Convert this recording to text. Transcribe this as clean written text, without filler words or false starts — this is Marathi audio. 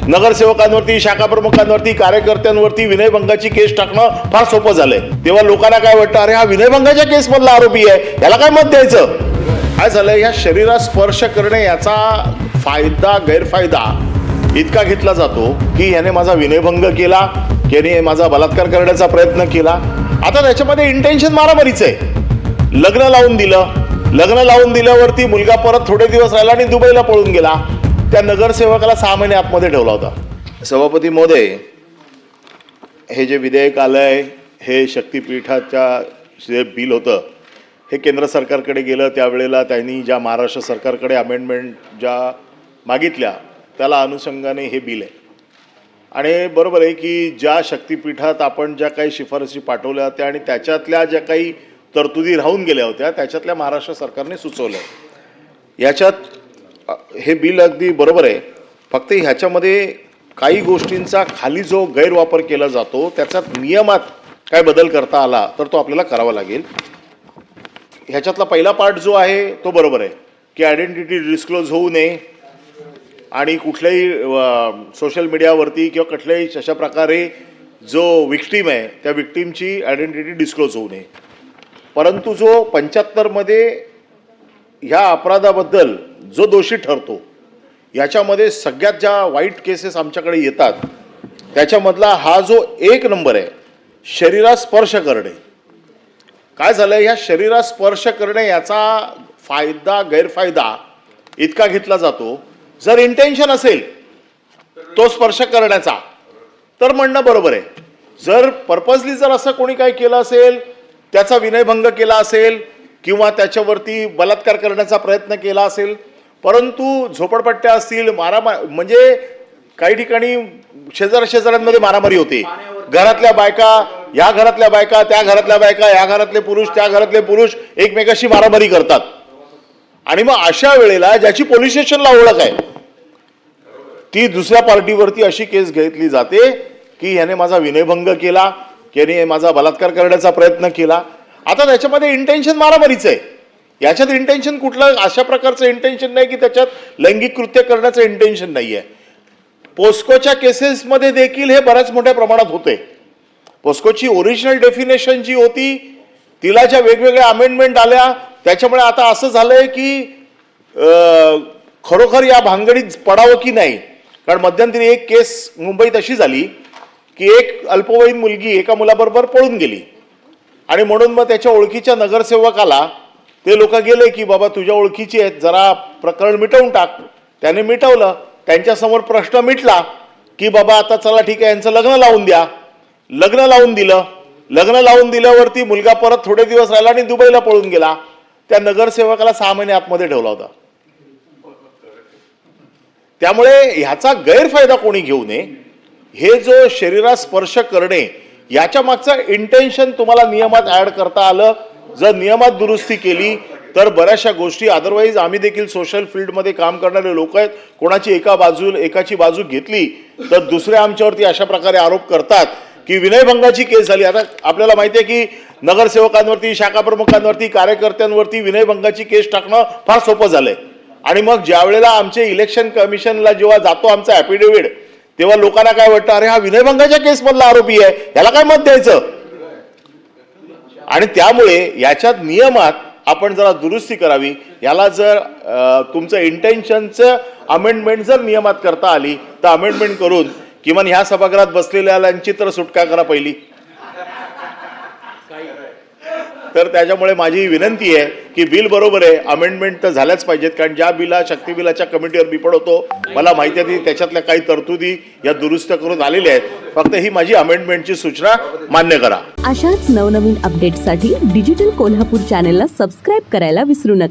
नगरसेवकांवरती, शाखा प्रमुखांवरती, कार्यकर्त्यांवरती विनयभंगाची केस टाकणं फार सोपं झालंय। तेव्हा लोकांना काय वाटतं, अरे हा विनयभंगाच्या केस मधला आरोपी आहे, याला काय मत द्यायचं। काय झालं, या शरीरास स्पर्श करणे याचा फायदा गैरफायदा इतका घेतला जातो की याने माझा विनयभंग केला, याने माझा बलात्कार करण्याचा प्रयत्न केला। आता त्याच्यामध्ये इंटेन्शन मारामारीच आहे। लग्न लावून दिल्यावरती मुलगा परत थोडे दिवस राहिला आणि दुबईला पळून गेला। त्या नगरसेवकाला 6 महिने आतमध्ये ठेवला होता। सभापती महोदय, हे जे विधेयक आलंय, हे शक्तीपीठाच्या जे बिल होतं हे केंद्र सरकारकडे गेलं। त्यावेळेला त्यांनी ज्या महाराष्ट्र सरकारकडे अमेंडमेंट ज्या मागितल्या त्याला अनुषंगाने हे बिल आहे। आणि बरोबर आहे की ज्या शक्तीपीठात आपण ज्या काही शिफारसी पाठवल्या होत्या आणि त्याच्यातल्या ज्या काही तरतुदी राहून गेल्या होत्या त्याच्यातल्या महाराष्ट्र सरकारने सुचवल्या। याच्यात हे बिल अगदी बरोबर आहे, फक्त ह्याच्यामध्ये काही गोष्टींचा खाली जो गैरवापर केला जातो त्याच्यात नियमात काय बदल करता आला तर तो आपल्याला करावा लागेल। ह्याच्यातला पहिला पार्ट जो आहे तो बरोबर आहे की आयडेंटिटी डिस्क्लोज होऊ नये आणि कुठल्याही सोशल मीडियावरती किंवा कुठल्याही अशा प्रकारे जो विक्टीम आहे त्या विक्टीमची आयडेंटिटी डिस्क्लोज होऊ नये। परंतु जो 75 मध्ये ह्या अपराधाबद्दल जो दोषी ठरतो याच्यामध्ये सगळ्यात ज्या वाईट केसेस आमच्याकडे येतात त्याच्यामधला हा जो 1 नंबर आहे, शरीरास स्पर्श करणे। काय झालं, ह्या शरीरास स्पर्श करणे याचा फायदा गैरफायदा इतका घेतला जातो, जर इंटेन्शन असेल तो स्पर्श करण्याचा तर म्हणणं बरोबर आहे। जर पर्पजली जर असं कोणी काही केलं असेल, त्याचा विनयभंग केला असेल किंवा त्याच्यावरती बलात्कार करण्याचा प्रयत्न केला असेल, परंतु झोपडपट्ट्या असतील, म्हणजे काही ठिकाणी शेजाऱ्यांमध्ये मारामारी होते। घरातल्या बायका, या घरातल्या बायका, त्या घरातल्या बायका, या घरातले पुरुष, त्या घरातले पुरुष एकमेकाशी मारामारी करतात। आणि मग अशा वेळेला ज्याची पोलीस स्टेशनला ओळख आहे ती दुसऱ्या पार्टीवरती अशी केस घेतली जाते की याने माझा विनयभंग केला, याने माझा बलात्कार करण्याचा प्रयत्न केला। आता त्याच्यामध्ये इंटेन्शन मारामारीच आहे। याच्यात इंटेन्शन कुठलं अशा प्रकारचं इंटेन्शन नाही की त्याच्यात लैंगिक कृत्य करण्याचं इंटेन्शन नाही आहे। पोस्कोच्या केसेसमध्ये देखील हे बऱ्याच मोठ्या प्रमाणात होते। पोस्कोची ओरिजिनल डेफिनेशन जी होती तिला ज्या वेगवेगळ्या अमेंडमेंट आल्या त्याच्यामुळे आता असं झालंय की खरोखर या भानगडीत पडावं की नाही। कारण मध्यंतरी एक केस मुंबईत अशी झाली की एक अल्पवयीन मुलगी एका मुलाबरोबर पळून गेली आणि म्हणून मग त्याच्या ओळखीच्या नगरसेवकाला ते लोक गेले की बाबा तुझ्या ओळखीची आहेत, जरा प्रकरण मिटवून टाक। त्याने मिटवलं, त्यांच्यासमोर प्रश्न मिटला की बाबा आता चला ठीक आहे यांचं लग्न लावून द्या। लग्न लावून दिल्यावरती मुलगा परत थोडे दिवस राहिला आणि दुबईला पळून गेला। त्या नगरसेवकाला 6 महिने आतमध्ये ठेवला होता। त्यामुळे ह्याचा गैरफायदा कोणी घेऊ नये। हे जो शरीरास स्पर्श करणे याच्या मागचं इंटेन्शन तुम्हाला नियमात ऍड करता आलं, जर नियमात दुरुस्ती केली तर बऱ्याचशा गोष्टी, अदरवाईज आम्ही देखील सोशल फील्डमध्ये काम करणारे लोक आहेत, कोणाची एकाची बाजू घेतली तर दुसरे आमच्यावरती अशा प्रकारे आरोप करतात की विनयभंगाची केस झाली। आता आपल्याला माहिती आहे की नगरसेवकांवरती, शाखा प्रमुखांवरती, कार्यकर्त्यांवरती विनयभंगाची केस टाकणं फार सोपं झालंय। आणि मग ज्या वेळेला आमचे इलेक्शन कमिशनला जेव्हा जातो आमचा ॲफिडेव्हिट, तेव्हा लोकांना काय वाटतं, अरे हा विनयभंगाच्या केस मधला आरोपी आहे, याला काय मत द्यायचं। आणि त्यामुळे याच्यात नियमात आपण जरा दुरुस्ती करावी। याला जर तुमचं इंटेन्शनचं अमेंडमेंट जर नियमात करता आली तर अमेंडमेंट करून किमान ह्या सभागृहात बसलेल्यांची तर सुटका करा पहिली। तर त्याच्यामुळे माझी विनंती आहे की बिल बरोबर आहे, अमेंडमेंट तर झाल्याच पाहिजेत। कारण ज्या शक्ती बिलाच्या कमिटीवर मी पडवतो मला माहिती आहे त्याच्यातल्या काही तरतुदी या दुरुस्त करून आलेल्या आहेत, फक्त ही माझी अमेंडमेंटची सूचना मान्य करा। अशाच नवनवीन अपडेट्ससाठी डिजिटल कोल्हापूर चॅनेलला सबस्क्राईब करायला विसरू नका।